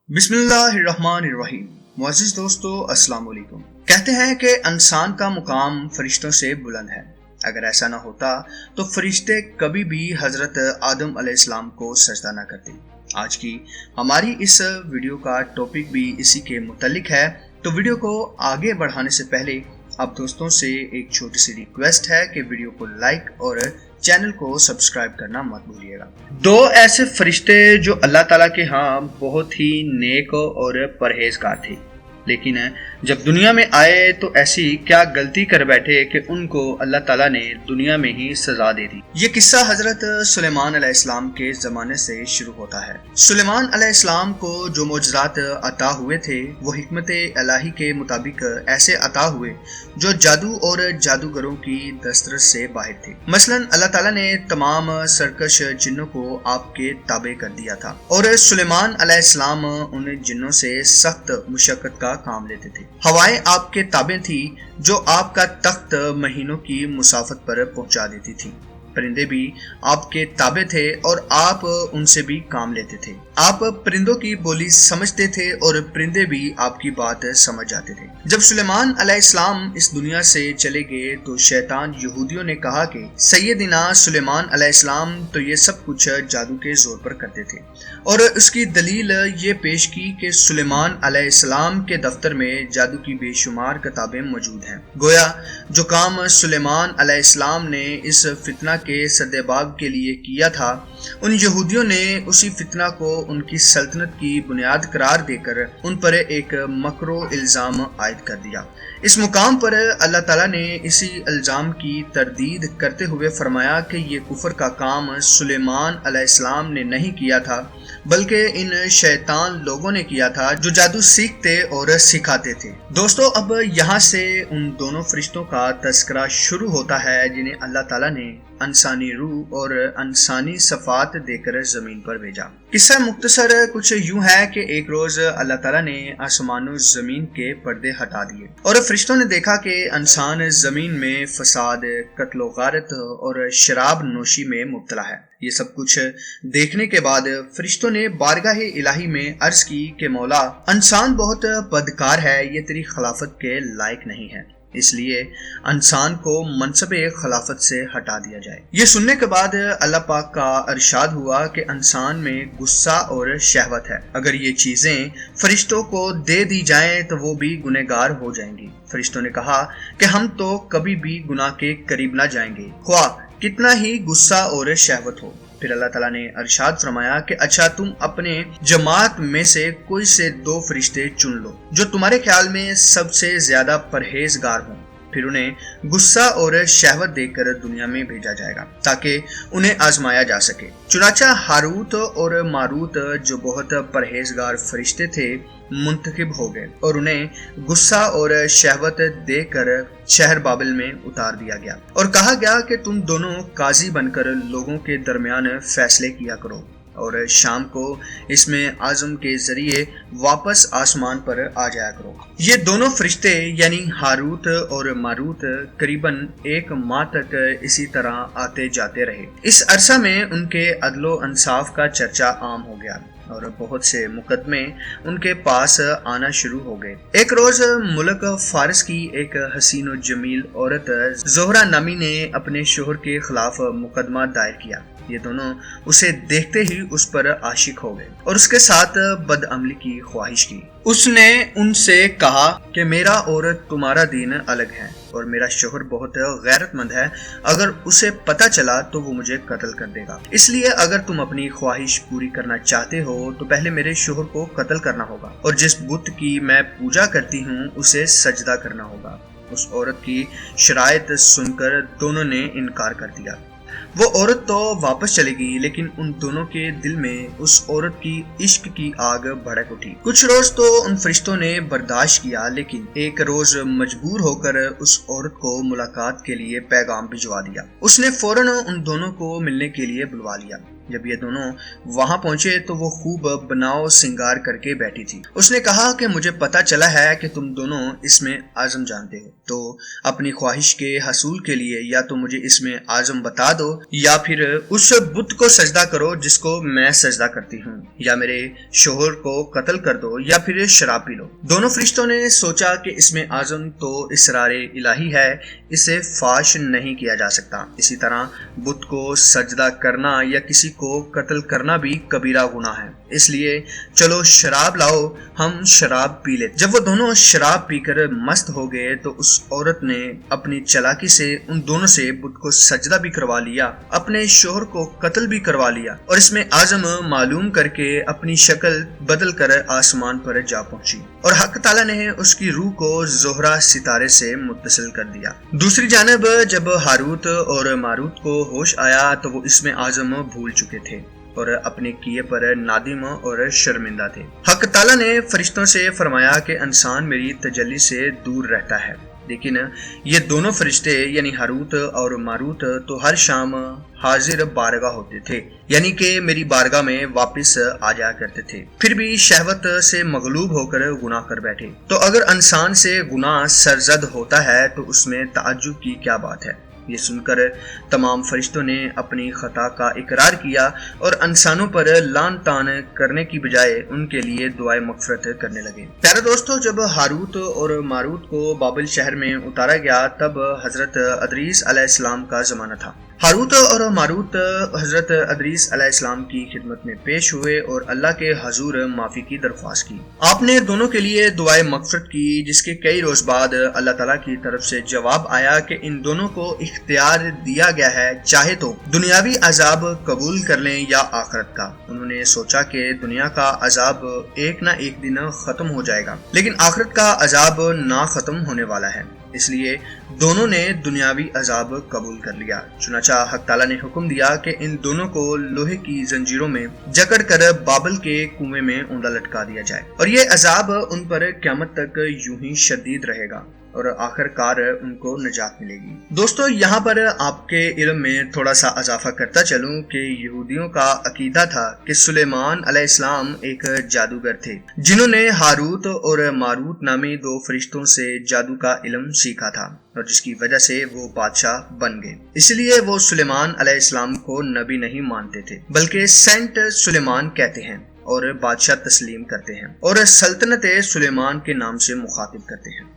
बिस्मिल्लाहिर्रहमानिर्रहीम। मुअज़्ज़िज़ दोस्तों, अस्सलाम वालेकुम। कहते हैं कि इंसान का मुकाम फरिश्तों से बुलंद है। अगर ऐसा ना होता तो फरिश्ते कभी भी हज़रत आदम अलैहिस्सलाम को सजदा ना करते। आज की हमारी इस वीडियो का टॉपिक भी इसी के मुतल्लिक है। तो वीडियो को आगे बढ़ाने से पहले आप दोस्तों से एक छोटी सी रिक्वेस्ट है कि वीडियो को लाइक और चैनल को सब्सक्राइब करना मत भूलिएगा। दो ऐसे फरिश्ते जो अल्लाह ताला के यहाँ बहुत ही नेक और परहेजगार थे, लेकिन जब दुनिया में आए तो ऐसी क्या गलती कर बैठे कि उनको अल्लाह ताला ने दुनिया में ही सजा दे दी। ये किस्सा हजरत सुलेमान अलैहिस्सलाम के ज़माने से शुरू होता है। सुलेमान अलैहिस्सलाम को जो मोजज़ात अता हुए थे वो हिकमत इलाही के मुताबिक ऐसे अता हुए जो जादू और जादूगरों की दस्तरस से बाहर थे। मसलन अल्लाह ताला ने तमाम सरकश जिन्नों को आपके ताबे कर दिया था और सुलेमान अलैहिस्सलाम उन जिन्नों से सख्त मुशक्कत का काम लेते थे। हवाएं आपके ताबे थी जो आपका तख्त महीनों की मुसाफत पर पहुंचा देती थी। परिंदे भी आपके ताबे थे और आप उनसे भी काम लेते थे। आप परिंदों की बोली समझते थे और परिंदे भी आपकी बात समझ जाते थे। जब सुलेमान अलैहिस्सलाम इस दुनिया से चले गए तो शैतान यहूदियों ने कहा कि सैयदना सुलेमान अलैहिस्सलाम तो ये सब कुछ जादू के जोर पर करते थे, और उसकी दलील ये पेश की कि सुलेमान अलैहिस्सलाम के दफ्तर में जादू की बेशुमार किताबें मौजूद हैं। गोया जो काम सुलेमान अलैहिस्सलाम ने इस फितना के सद्देबाब के लिए किया था, उन यहूदियों ने उसी फितना को उनकी सल्तनत की बुनियाद करार देकर उन पर एक मकरो इल्जाम आयद कर दिया। इस मुकाम पर अल्लाह ताला ने इसी इल्जाम की तरदीद करते हुए फरमाया कि ये कुफर का काम सुलेमान अलैहिस्सलाम ने नहीं किया था, बल्कि इन शैतान लोगों ने किया था जो जादू सीखते और सिखाते थे। दोस्तों, अब यहाँ से उन दोनों फरिश्तों का तस्करा शुरू होता है जिन्हें अल्लाह ताला ने इंसानी रूह और इंसानी सफात देकर जमीन पर भेजा। किस्सा मुख्तसर कुछ यूं है कि एक रोज अल्लाह ताला ने आसमानों जमीन के पर्दे हटा दिए और फरिश्तों ने देखा कि इंसान जमीन में फसाद, कत्लो गारत और शराब नोशी में मुब्तला है। ये सब कुछ देखने के बाद फरिश्तों ने बारगाह इलाही में अर्ज की कि मौला, इंसान बहुत बदकार है, ये तेरी खिलाफत के लायक नहीं है, इसलिए इंसान को मनसबे खिलाफत से हटा दिया जाए। ये सुनने के बाद अल्लाह पाक का इरशाद हुआ कि इंसान में गुस्सा और शहवत है। अगर ये चीजें फरिश्तों को दे दी जाएं तो वो भी गुनहगार हो जाएंगी। फरिश्तों ने कहा कि हम तो कभी भी गुनाह के करीब ना जाएंगे, ख्वाह कितना ही गुस्सा और शहवत हो। फिर अल्लाह ताला ने इरशाद फरमाया कि अच्छा, तुम अपने जमात में से कोई से दो फरिश्ते चुन लो जो तुम्हारे ख्याल में सबसे ज्यादा परहेजगार हों। फिर उन्हें गुस्सा और शहवत देकर दुनिया में भेजा जाएगा ताकि उन्हें आजमाया जा सके। चुनाचा हारूत और मारूत जो बहुत परहेजगार फरिश्ते थे मुंतखब हो गए और उन्हें गुस्सा और शहवत देकर शहर बाबिल में उतार दिया गया और कहा गया कि तुम दोनों काजी बनकर लोगों के दरमियान फैसले किया करो और शाम को इसमें आज़म के जरिए वापस आसमान पर आ जाया करो। ये दोनों फरिश्ते यानी हारूत और मारूत करीबन एक माह तक इसी तरह आते जाते रहे। इस अरसा में उनके अदलो इंसाफ का चर्चा आम हो गया और बहुत से मुकदमे उनके पास आना शुरू हो गए। एक रोज मुल्क फारिस की एक हसीन और जमील औरत जोहरा नामी ने अपने शोहर के खिलाफ मुकदमा दायर किया। ये दोनों उसे देखते ही उस पर आशिक हो गए और उसके साथ बदअमली की ख्वाहिश की। उसने उनसे कहा कि मेरा और तुम्हारा दीन अलग है और मेरा शोहर बहुत गैरतमंद है, अगर उसे पता चला तो वो मुझे कत्ल कर देगा। इसलिए अगर तुम अपनी ख्वाहिश पूरी करना चाहते हो तो पहले मेरे शोहर को कत्ल करना होगा और जिस बुत की मैं पूजा करती हूँ उसे सजदा करना होगा। उस औरत की शराइत सुनकर दोनों ने इनकार कर दिया। वो औरत तो वापस चली गई, लेकिन उन दोनों के दिल में उस औरत की इश्क की आग भड़क उठी। कुछ रोज तो उन फरिश्तों ने बर्दाश्त किया, लेकिन एक रोज मजबूर होकर उस औरत को मुलाकात के लिए पैगाम भिजवा दिया। उसने फौरन उन दोनों को मिलने के लिए बुलवा लिया। جب یہ دونوں وہاں پہنچے تو وہ خوب بناؤ سنگار کر کے بیٹھی تھی۔ اس نے کہا کہ مجھے پتا چلا ہے کہ تم دونوں اسم اعظم جانتے ہو، تو اپنی خواہش کے حصول کے لیے یا تو مجھے اسم اعظم بتا دو یا پھر اس بت کو سجدہ کرو جس کو میں سجدہ کرتی ہوں، یا میرے شوہر کو قتل کر دو یا پھر شراب پی لو۔ دونوں فرشتوں نے سوچا کہ اسم اعظم تو اسرار الہی ہے، اسے فاش نہیں کیا جا سکتا، اسی طرح بت کو سجدہ کرنا یا کسی کو قتل کرنا بھی کبیرہ گناہ ہے، اس لیے چلو شراب لاؤ، ہم شراب پی لیتے۔ جب وہ دونوں شراب پی کر مست ہو گئے تو اس عورت نے اپنی چالاکی سے ان دونوں سے بت کو سجدہ بھی کروا لیا، اپنے شوہر کو قتل بھی کروا لیا، اور اس میں اعظم معلوم کر کے اپنی شکل بدل کر آسمان پر جا پہنچی، اور حق تعالیٰ نے اس کی روح کو زہرہ ستارے سے متصل کر دیا۔ دوسری جانب جب ہاروت اور ماروت کو ہوش آیا تو وہ اسم اعظم بھول چکے تھے اور اپنے کیے پر نادم اور شرمندہ تھے۔ حق تعالیٰ نے فرشتوں سے فرمایا کہ انسان میری تجلی سے دور رہتا ہے، لیکن یہ دونوں فرشتے یعنی ہاروت اور ماروت تو ہر شام حاضر بارگاہ ہوتے تھے، یعنی کہ میری بارگاہ میں واپس آ جایا کرتے تھے، پھر بھی شہوت سے مغلوب ہو کر گناہ کر بیٹھے۔ تو اگر انسان سے گناہ سرزد ہوتا ہے تو اس میں تعجب کی کیا بات ہے؟ یہ سن کر تمام فرشتوں نے اپنی خطا کا اقرار کیا اور انسانوں پر لعن طعن کرنے کی بجائے ان کے لیے دعائے مغفرت کرنے لگے۔ پیارے دوستو، جب ہاروت اور ماروت کو بابل شہر میں اتارا گیا تب حضرت ادریس علیہ السلام کا زمانہ تھا۔ ہاروت اور ماروت حضرت ادریس علیہ السلام کی خدمت میں پیش ہوئے اور اللہ کے حضور معافی کی درخواست کی۔ آپ نے دونوں کے لیے دعائے مغفرت کی، جس کے کئی روز بعد اللہ تعالیٰ کی طرف سے جواب آیا کہ ان دونوں کو اختیار دیا گیا ہے، چاہے تو دنیاوی عذاب قبول کر لیں یا آخرت کا۔ انہوں نے سوچا کہ دنیا کا عذاب ایک نہ ایک دن ختم ہو جائے گا، لیکن آخرت کا عذاب نہ ختم ہونے والا ہے، اس لیے دونوں نے دنیاوی عذاب قبول کر لیا۔ چنانچہ حق تعالیٰ نے حکم دیا کہ ان دونوں کو لوہے کی زنجیروں میں جکڑ کر بابل کے کنویں میں اوندا لٹکا دیا جائے، اور یہ عذاب ان پر قیامت تک یوں ہی شدید رہے گا اور آخر کار ان کو نجات ملے گی۔ دوستو، یہاں پر آپ کے علم میں تھوڑا سا اضافہ کرتا چلوں کہ یہودیوں کا عقیدہ تھا کہ سلیمان علیہ السلام ایک جادوگر تھے جنہوں نے ہاروت اور ماروت نامی دو فرشتوں سے جادو کا علم سیکھا تھا، اور جس کی وجہ سے وہ بادشاہ بن گئے۔ اس لیے وہ سلیمان علیہ السلام کو نبی نہیں مانتے تھے بلکہ سینٹ سلیمان کہتے ہیں اور بادشاہ تسلیم کرتے ہیں اور سلطنت سلیمان کے نام سے مخاطب کرتے ہیں۔